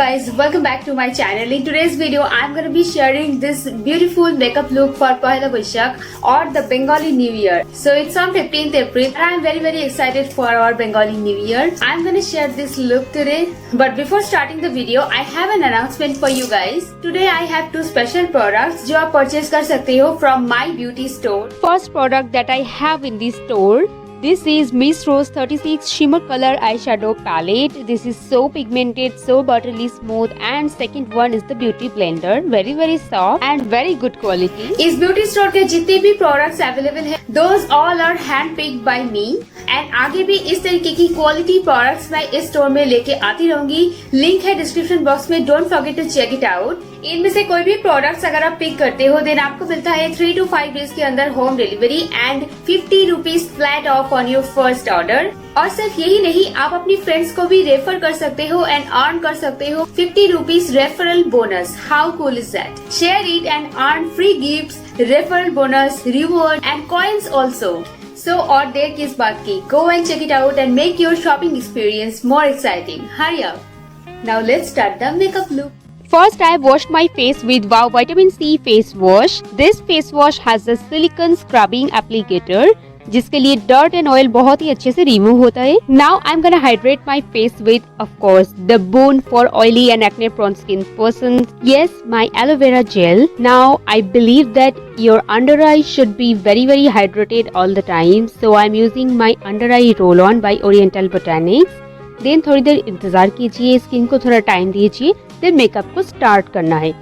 guys, welcome back to my channel. In today's video, I'm going to be sharing this beautiful makeup look for Pohela Boishakh or the Bengali New Year. So it's on 15th April and I'm very excited for our Bengali New Year. I'm going to share this look today. But before starting the video, I have an announcement for you guys. Today I have two special products जो आप purchase कर सकते हो from my beauty store. First product that I have in this store, this is Miss Rose 36 Shimmer Color Eyeshadow Palette. This is so pigmented, so buttery smooth, and second one is the Beauty Blender. Very soft and very good quality. इस beauty store के जितने भी products available हैं, those all are hand picked by me. And आगे भी इस तरीके की quality products मैं इस store में लेके आती रहूंगी. Link है description box में. Don't forget to check it out. इनमें से कोई भी प्रोडक्ट्स अगर आप पिक करते हो देन आपको मिलता है 3 to 5 डेज के अंदर home delivery and 50 rupees flat of on your first order. और सिर्फ यही नहीं, आप अपनी फ्रेंड्स को भी रेफर कर सकते हो एंड अर्न कर सकते हो 50 rupees referral bonus. How cool is that? Share it and earn free gifts, referral bonus, reward and coins also. So और देर किस बात की? Go and check it out and make your shopping experience more exciting. Hurry up. Now let's start the makeup look. First, I washed my face with Wow Vitamin C face wash. This face wash has a silicone scrubbing applicator, जिसके लिए dirt and oil बहुत ही अच्छे से remove होता है. Now I'm gonna hydrate my face with, of course, the Boon for oily and acne prone skin persons. Yes, my aloe vera gel. Now I believe that your under eye should be very hydrated all the time. So I'm using my under eye roll on by Oriental Botanics. Then थोड़ी देर इंतजार कीजिए, skin को थोड़ा time दीजिए, then makeup को start करना है.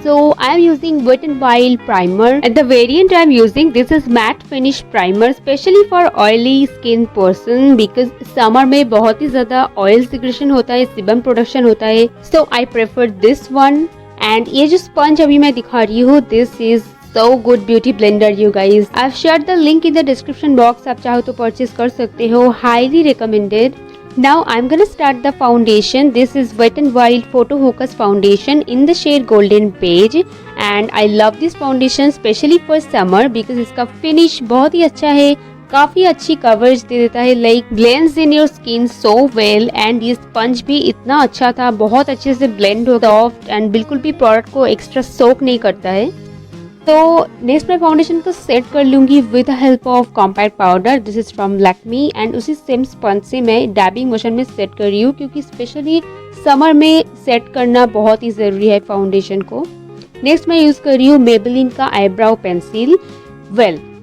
So I am using Wet n Wild primer and the variant I am using, this is matte finish primer specially for oily skin person because summer में बहुत ही ज़्यादा oil secretion होता है, sebum production होता है. So I prefer this one. And ये जो sponge अभी मैं दिखा रही हूँ, this is so good beauty blender you guys. I've shared the link in the description box. आप चाहो तो purchase कर सकते हो. Highly recommended. Now I'm gonna start the foundation. This is Wet n Wild Photo Focus Foundation in the shade Golden Beige and I love this foundation especially for summer because इसका finish बहुत ही अच्छा है, काफी अच्छी coverage दे देता है, like blends in your skin so well and ये sponge भी इतना अच्छा था, बहुत अच्छे से blend होता है soft and बिल्कुल भी प्रोडक्ट को एक्स्ट्रा सोक नहीं करता है. तो नेक्स्ट मैं फाउंडेशन को सेट कर लूँगी with the help of compact powder. This is from Lakme and उसी सेम स्पंज से मैं डैबिंग मोशन में सेट कर रही हूँ क्योंकि स्पेशली समर में सेट करना बहुत ही ज़रूरी है फाउंडेशन को. नेक्स्ट मैं यूज़ कर रही हूँ मेबेलिन का eyebrow pencil.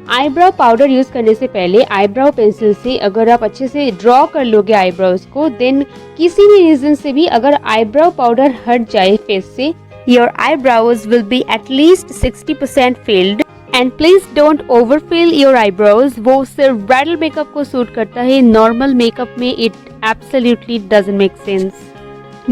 Eyebrow powder use करने से पहले आईब्राउ पेंसिल से अगर आप अच्छे से ड्रॉ कर लोगे आईब्राउज को, देन किसी भी रीज़न से भी अगर आईब्राउ पाउडर हट जाए फेस से, your eyebrows will be at least 60% filled and please don't overfill your eyebrows. वो सिर्फ ब्राइडल मेकअप को सूट करता है, नॉर्मल मेकअप में it absolutely doesn't make sense.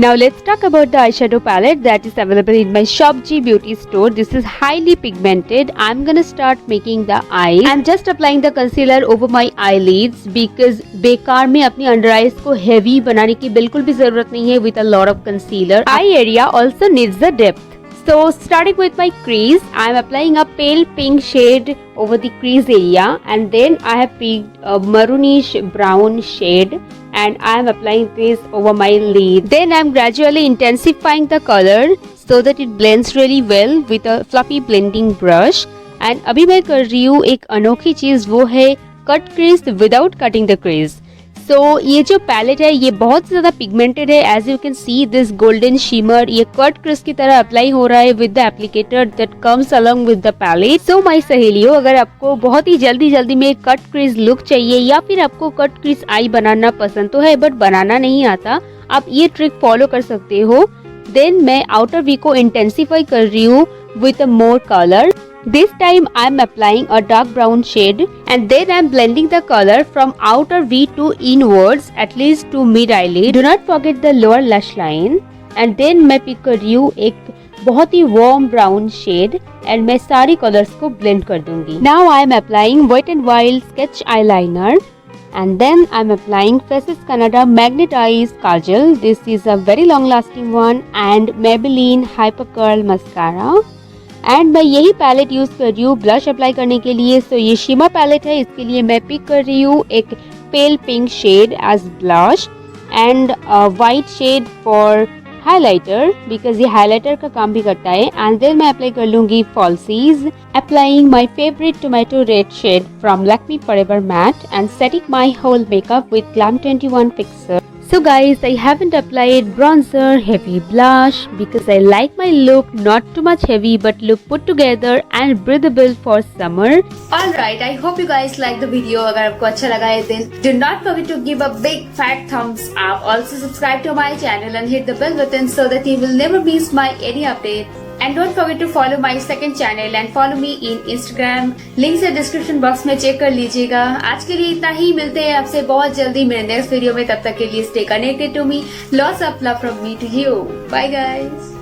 Now let's talk about the eyeshadow palette that is available in my Shop G beauty store. This is highly pigmented. I'm gonna start making the eyes. I'm just applying the concealer over my eyelids because बेकार में अपनी under eyes को heavy बनाने की बिल्कुल भी जरूरत नहीं है with a lot of concealer. Eye area also needs the depth. So starting with my crease, I am applying a pale pink shade over the crease area and then I have picked a maroonish brown shade and I am applying this over my lid. Then I am gradually intensifying the color so that it blends really well with a fluffy blending brush. And अभी मैं कर रही हूँ एक अनोखी चीज़, वो है cut crease without cutting the crease. So ये जो पैलेट है ये बहुत ज़्यादा पिगमेंटेड है. As you can see this golden shimmer ये कट क्रिस की तरह अप्लाई हो रहा है with the applicator that comes along with the palette. So my सहेलियों, अगर आपको बहुत ही जल्दी में कट क्रिस लुक चाहिए या फिर आपको कट क्रिस आई बनाना पसंद तो है बट बनाना नहीं आता, आप ये ट्रिक फॉलो कर सकते हो. देन मैं आउटर वी को इंटेंसिफाई कर रही हूँ with a more color. This time I am applying a dark brown shade and then I am blending the color from outer V to inwards at least to mid eyelid. Do not forget the lower lash line. And then मैं pick कर रही हूँ एक बहुत ही warm brown shade and मैं सारी colors को blend कर दूंगी. Now I am applying Wet n Wild sketch eyeliner. And then I'm applying Faces Canada Magnet Eyes Kajal. This is a very long lasting one and Maybelline Hyper Curl Mascara. And मैं यही palette use कर रही हूँ blush apply करने के लिए. सो ये shimmer palette है, इसके लिए मैं पिक कर रही हूँ एक pale pink shade as blush and white shade for highlighter because ये हाइलाइटर का काम भी करता है। एंड देन मैं अप्लाई कर लूंगी falsies, applying my favourite tomato red shade from Lakme forever matte and setting my whole makeup with glam 21 fixer. So guys, I haven't applied bronzer, heavy blush because I like my look not too much heavy but look put together and breathable for summer. Alright, I hope you guys like the video. अगर आपको अच्छा लगा है then do not forget to give a big fat thumbs up. Also subscribe to my channel and hit the bell button so that you will never miss my any update. And don't forget to follow my second channel and follow me in Instagram. Links है description box में check कर लीजिएगा। आज के लिए इतना ही, मिलते हैं आपसे बहुत जल्दी मेरे नेक्स्ट वीडियो में। तब तक के लिए stay connected to me. Lots of love from me to you. Bye guys.